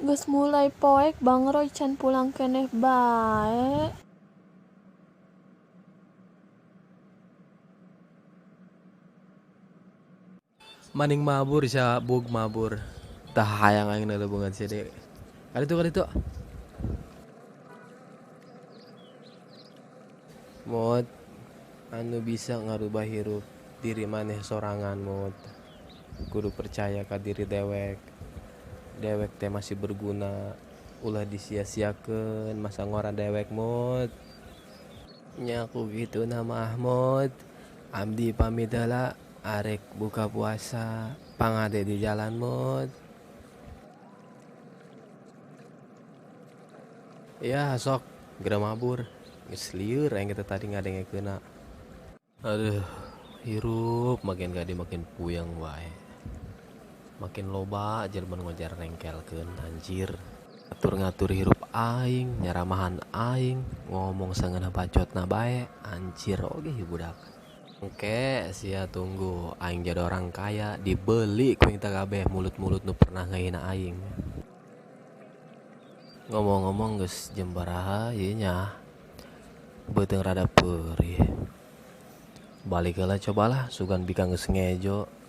Geus mulai poek Bang Roy can pulang keneh bae. Maning mabur sia bug mabur. Tah hayang aing lelebungan sia dewe. Kali itu. Mod anu bisa ngarubah hirup diri maneh sorangan mod. Kudu percaya ka diri dewek. Dewek teh masih berguna. Ulah disia-siakeun masa ngora dewek mod. Nyaku gitu nama Ahmad. Abdi pamit heula arek buka puasa. Pangade di jalan mod. Ya sok geura mabur. Geus lieur aing kita tadi ngadengekeunna. Aduh, hirup makin gede makin puyeng wae. Makin loba jelema nu ngajar rengkelkeun anjir. Ngatur-ngatur hirup aing, nyaramahan aing, ngomong sangeuna bacotna bae, anjir oge budak. Engke sia tunggu aing jadi orang kaya dibeli ku kita kabeh mulut-mulut nu pernah ngehina aing. Ngomong-ngomong geus jam baraha ieu nya? Beuteung rada peurih. Balik heula cobalah sugan bika geus ngejo.